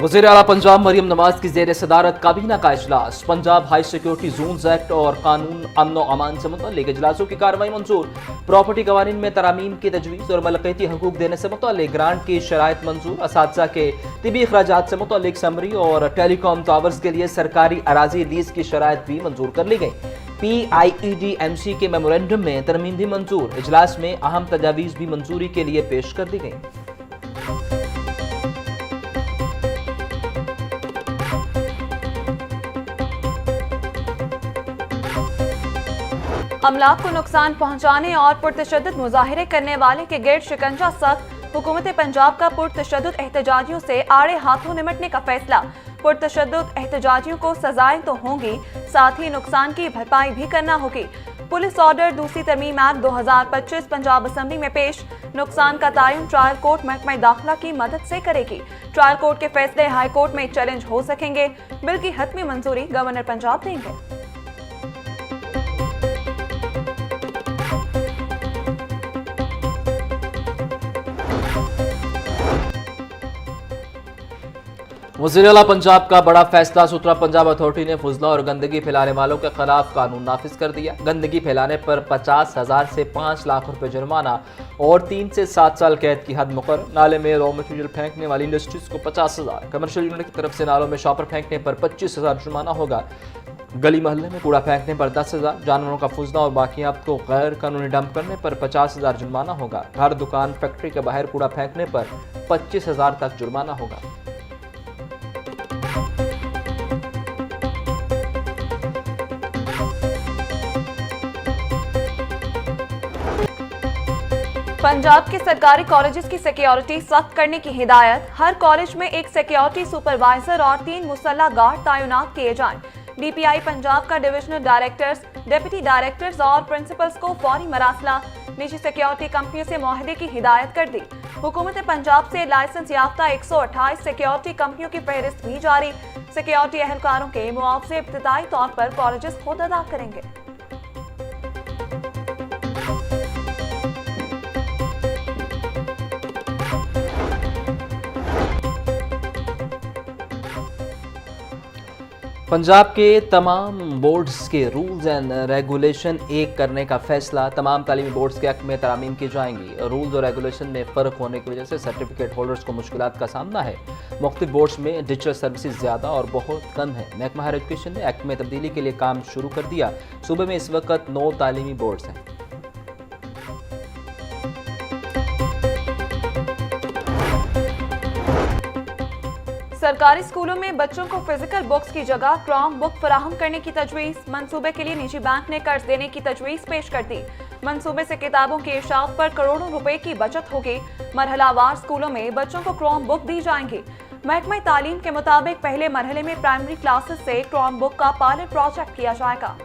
वज़ीर आला पंजाब मरियम नवाज की जेर सदारत काबीना का इजलास। Punjab high security zones act और कानून अमन अमान से मुतल्लिक इजलासों की कार्रवाई मंजूर। प्रॉपर्टी कवानीन में तरामीम की तजवीज़ और मलकियती हकूक देने से मुतल्लिक ग्रांट की शराइत मंजूर। असातिज़ा के तिबी अखराजात से मुतल्लिक समरी और टेलीकॉम टावर्स के लिए सरकारी अराजी लीज की शराइत भी मंजूर कर ली गई। PIEDMC के मेमोरेंडम में तरमीम भी मंजूर। इजलास में अहम तजावीज़ भी मंजूरी के लिए पेश कर दी गई। अमलाक को नुकसान पहुंचाने और पुरतशद्दुद मुजाहिरे करने वाले के गिर्द शिकंजा सख्त। हुकूमत पंजाब का पुरतशद्दुद एहतजाजियों से आड़े हाथों निमटने का फैसला। पुरतशद्दुद एहतजाजियों को सजाएं तो होंगी, साथ ही नुकसान की भरपाई भी करना होगी। पुलिस ऑर्डर दूसरी तरमीम एक्ट 2025 पंजाब असम्बली में पेश। नुकसान का तयन ट्रायल कोर्ट महकमा दाखिला की मदद से करेगी। ट्रायल कोर्ट के फैसले हाई कोर्ट में चैलेंज हो सकेंगे। बिल की हतमी मंजूरी गवर्नर पंजाब देंगे। वज़ीर आला पंजाब का बड़ा फैसला। सुथरा पंजाब अथॉरिटी ने फुजला और गंदगी फैलाने वालों के खिलाफ कानून नाफिज कर दिया। गंदगी फैलाने पर 50,000 से 5 लाख रुपए जुर्माना और 3 से 7 साल कैद की हद मुकर्रर। नाले में रॉ मटेरियल फेंकने वाली इंडस्ट्रीज को 50,000, कमर्शियल यूनिट की तरफ से नालों में शॉपर फेंकने पर 25,000 जुर्माना होगा। गली मोहल्ले में कूड़ा फेंकने पर 10,000, जानवरों का फुजला और बाकियात को गैर कानूनी डंप करने पर 50,000 जुर्माना होगा। घर, दुकान, फैक्ट्री के बाहर कूड़ा फेंकने पर 25,000 तक जुर्माना होगा। पंजाब के सरकारी कॉलेजेस की सिक्योरिटी सख्त करने की हिदायत। हर कॉलेज में एक सिक्योरिटी सुपरवाइजर और 3 मुसल्ला गार्ड तैनात किए जाएं। DPI पंजाब का डिविजनल डायरेक्टर्स, डिप्टी डायरेक्टर्स और प्रिंसिपल्स को फौरी मरासला निजी सिक्योरिटी कंपनियों से मुआहदे की हिदायत कर दी। हुकूमत पंजाब से लाइसेंस याफ्ता 128 सिक्योरिटी कंपनियों की फहरिस्त भी जारी। सिक्योरिटी एहलकारों के मुआवजे इब्तिदाई तौर पर कॉलेजेस खुद अदा करेंगे। पंजाब के तमाम बोर्ड्स के रूल्स एंड रेगुलेशन एक करने का फैसला। तमाम तालीमी बोर्ड्स के हक में तरामीम की जाएंगी। रूल्स और रेगुलेशन में फ़र्क होने की वजह से सर्टिफिकेट होल्डर्स को मुश्किलात का सामना है। मुख्तलिफ बोर्ड्स में डिजिटल सर्विसेज ज़्यादा और बहुत कम है। महकमा हायर एजुकेशन ने एक्ट में तब्दीली के लिए काम शुरू कर दिया। सूबे में इस वक्त 9 तालीमी बोर्ड्स हैं। सरकारी स्कूलों में बच्चों को फिजिकल बुक्स की जगह क्रॉम बुक फराहम करने की तजवीज़। मंसूबे के लिए निजी बैंक ने कर्ज देने की तजवीज़ पेश कर दी। मंसूबे से किताबों की इशात पर करोड़ों रुपए की बचत होगी। मरहलावार स्कूलों में बच्चों को क्रॉम बुक दी जाएंगी। महकमा तालीम के मुताबिक पहले मरहले में प्राइमरी क्लासेस से क्रॉम बुक का पायलट प्रोजेक्ट किया जाएगा।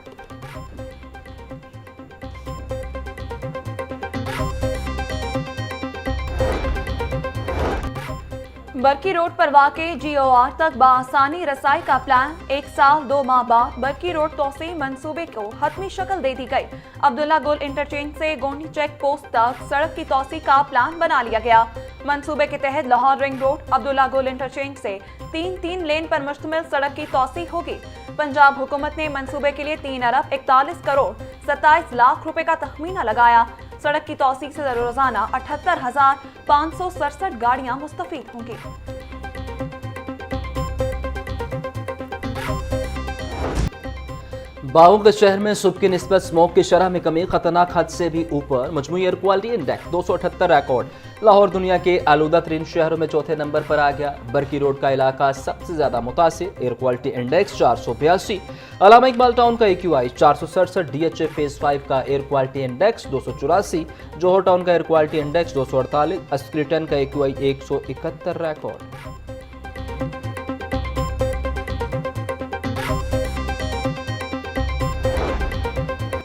बरकी रोड पर वाक़े GOR तक बआसानी रसाई का प्लान। 1 साल 2 माह बाद बरकी रोड तोसी मंसूबे को हतमी शक्ल दे दी गई। अब्दुल्ला गुल इंटरचेंज से गोंडी चेक पोस्ट तक सड़क की तोसी का प्लान बना लिया गया। मंसूबे के तहत लाहौर रिंग रोड, अब्दुल्ला गुल इंटरचेंज से 3 लेन पर मुश्तमिल सड़क की तोसी होगी। पंजाब हुकूमत ने मंसूबे के लिए 3 अरब 41 करोड़ 27 लाख रुपए का तखमीना लगाया। सड़क की तौसीक से रोजाना 78,567 गाड़ियां मुस्तफीद होंगी। बागों के शहर में सुबह की निस्बत स्मोक की शरह में कमी। खतरनाक हद से भी ऊपर। मजमूई air quality index 278 record. Lahore दुनिया के आलूदा तरीन शहरों में चौथे नंबर पर आ गया। बरकी रोड का इलाका सबसे ज्यादा मुतासिर। Air quality index 482। Allama Iqbal town का AQI 467। DHA फेज 5 का एयर क्वालिटी इंडेक्स 284। जोहर टाउन का एयर क्वालिटी इंडेक्स 248। अस्क्रिटन का AQI 171 रिकॉर्ड।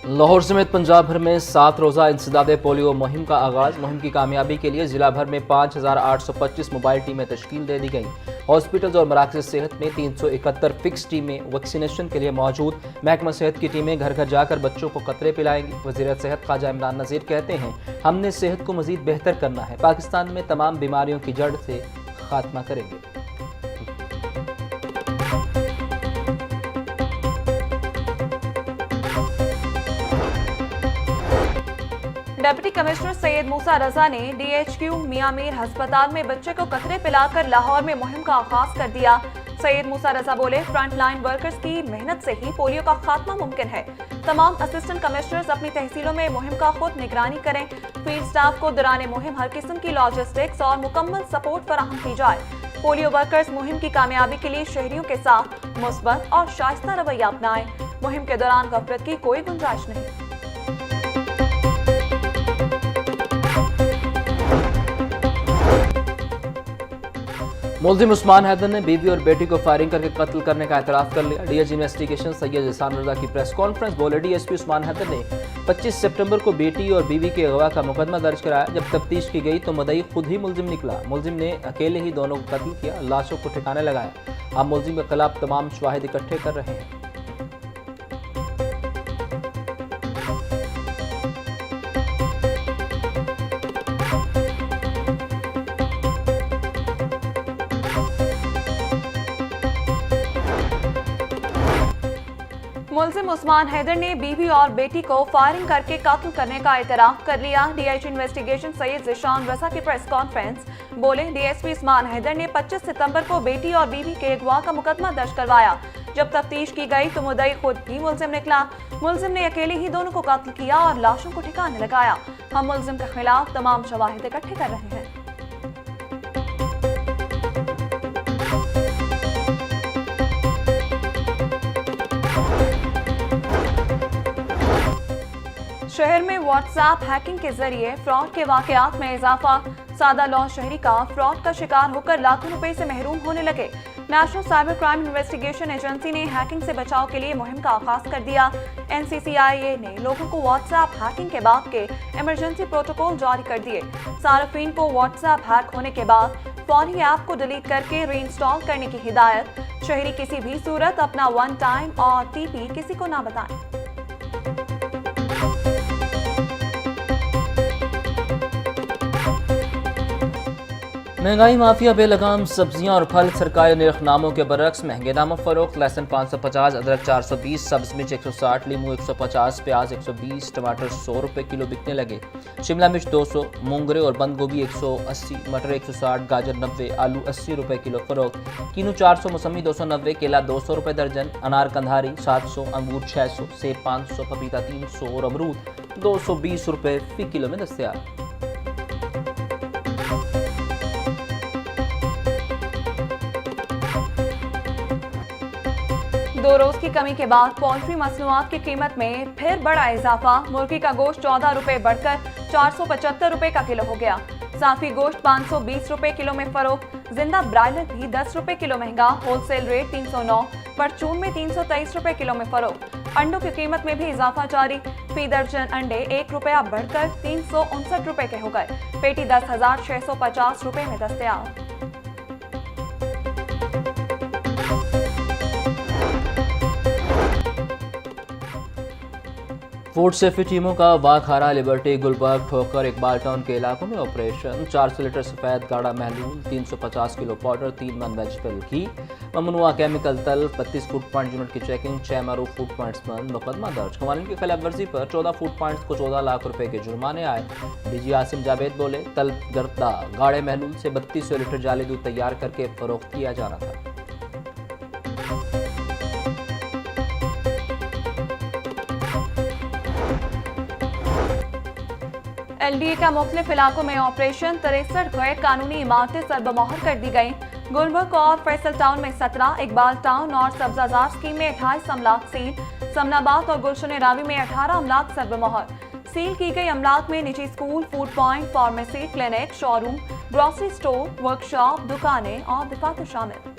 लाहौर समेत पंजाब भर में 7 रोज़ा इंसदादे पोलियो मुहिम का आगाज़। मुहिम की कामयाबी के लिए जिला भर में 5,825 मोबाइल टीमें तश्कील दे दी गई। हॉस्पिटल्स और मराकज़ सेहत में 371 फिक्स टीमें वैक्सीनेशन के लिए मौजूद। महकमा सेहत की टीमें घर घर जाकर बच्चों को कतरे पिलाएंगी। वज़ीर सेहत ख्वाजा इमरान नज़ीर कहते हैं, हमने सेहत को मज़ीद बेहतर करना है। पाकिस्तान में तमाम बीमारियों की जड़ से खात्मा करेंगे। डिप्टी कमिश्नर सैयद मूसा रजा ने DHQ मियां मीर अस्पताल में बच्चे को कतरे पिलाकर लाहौर में मुहिम का आगाज कर दिया। सैयद मूसा रजा बोले, फ्रंटलाइन वर्कर्स की मेहनत से ही पोलियो का खात्मा मुमकिन है। तमाम असिस्टेंट कमिश्नर्स अपनी तहसीलों में मुहिम का खुद निगरानी करें। फील्ड स्टाफ को दौरान मुहिम हर किस्म की लॉजिस्टिक्स और मुकम्मल सपोर्ट फराहम की जाए। पोलियो वर्कर्स मुहिम की कामयाबी के लिए शहरियों के साथ मुस्बत और शाइस्ता रवैया अपनाएं। मुहिम के दौरान गफलत की कोई गुंजाइश नहीं। मुल्जिम उस्मान हैदर ने बीवी और बेटी को फायरिंग करके कत्ल करने का एतराफ़ कर लिया। DIG इन्वेस्टिगेशन सैयद एहसान रजा की प्रेस कॉन्फ्रेंस बोले, DSP उस्मान हैदर ने 25 सितंबर को बेटी और बीवी के अगवा का मुकदमा दर्ज कराया। जब तफ्तीश की गई तो मुद्दई खुद ही मुल्जिम निकला। मुल्जिम ने अकेले ही दोनों को कत्ल किया, लाशों को ठिकाने लगाया। अब मुल्जिम के खिलाफ तमाम शवाहिद इकट्ठे कर रहे हैं। मुल्जिम उस्मान हैदर ने बीवी और बेटी को फायरिंग करके कत्ल करने का एतराफ़ कर लिया। DIG इन्वेस्टिगेशन सैयद एहसान रजा की प्रेस कॉन्फ्रेंस बोले, DSP उस्मान हैदर ने 25 सितंबर को बेटी और बीवी के अगवा का मुकदमा दर्ज करवाया। जब तफ्तीश की गई तो मुद्दई खुद ही मुल्जिम निकला। मुल्जिम ने अकेले ही दोनों को कत्ल किया और लाशों को ठिकाने लगाया। हम मुल्जिम के खिलाफ तमाम शवाहिद इकट्ठे कर रहे हैं। शहर में व्हाट्सएप हैकिंग के जरिए फ्रॉड के वाकयात में इजाफा। सादा लॉ शहरी का फ्रॉड का शिकार होकर लाखों रुपए से महरूम होने लगे। National cyber crime investigation agency ने हैकिंग से बचाव के लिए मुहिम का आगाज कर दिया। NCCIA ने लोगों को व्हाट्सएप हैकिंग के बाद के इमरजेंसी प्रोटोकॉल जारी कर दिए। सार्फिन को व्हाट्सएप हैक होने के बाद फौरी ऐप को डिलीट करके रीइंस्टॉल करने की हिदायत। शहरी किसी भी सूरत अपना वन टाइम और TP किसी को ना बताएं। महंगाई माफिया बेलगाम सब्जियां और फल सरकारी निर्खनामों के बरक्स महंगे दामों फरोख्त। लहसुन 550, अदरक 420, सब्ज मिर्च 160, लीमू 150, प्याज 120, टमाटर 100 रुपए किलो बिकने लगे। शिमला मिर्च 200, मूंगरे और बंद गोभी 180, मटर 160, गाजर 90, आलू 80 रुपए किलो फरोख्त। कीनू 400, मौसमी 290, केला 200 रुपए दर्जन, अनार कंधारी 700, अंगूर 600, सेब 500, पपीता 300 और अमरूद 220 रुपए फी किलो में दस्तयाब। दो रोज की कमी के बाद पोल्ट्री मसनूआत की कीमत में फिर बड़ा इजाफा। मुर्गी का गोश्त 14 रुपए बढ़कर 475 रुपए का किलो हो गया। साफी गोश्त 520 रुपए किलो में फरोख्त। जिंदा ब्रायलर भी 10 रुपए किलो महंगा। होलसेल रेट 309, परचून में 323 रुपए किलो में फरोख्त। अंडों की कीमत में भी इजाफा जारी। फी दर्जन अंडे 1 रुपया बढ़कर 359 रुपए के हो गए। पेटी 10,650 रुपए में दस्तयाब। फूड सेफ्टी टीमों का वाखारा, लिबर्टी, गुलबर्ग, ठोकर, इकबाल टाउन के इलाकों में ऑपरेशन। 400 लीटर सफ़ेद गाढ़ा महलूल, 350 किलो पाउडर, 3 मन वेजिटेबल घी, ममनुआ केमिकल तल, 32 फूड पॉइंट यूनिट की चेकिंग, 6 मरूफ फूड पॉइंट्स पर मुकदमा दर्ज। कवानीन की खिलाफ वर्जी पर 14 फूड पॉइंट्स को 14 लाख रुपए के जुर्माने आए। DG आसिम जावेद बोले, तलब गर्दा गाढ़े महलूल से 3200 लीटर जाली दूध तैयार करके फरोख्त किया जाना था। LDA का मुख्तलिफ इलाकों में ऑपरेशन। 63 गैर कानूनी इमारतें सरबमोहर कर दी गयी। गुलबर्ग और फैसल टाउन में 17, इकबाल टाउन और सब्जाजार स्कीम में 28 अमलाक सील। समनाबाद और गुलशन रावी में 18 अमलाक सरबमोहर। सील की गई अमलाक में निजी school, food point, pharmacy, clinic, showroom, grocery store, workshop, दुकानें और दफातर शामिल।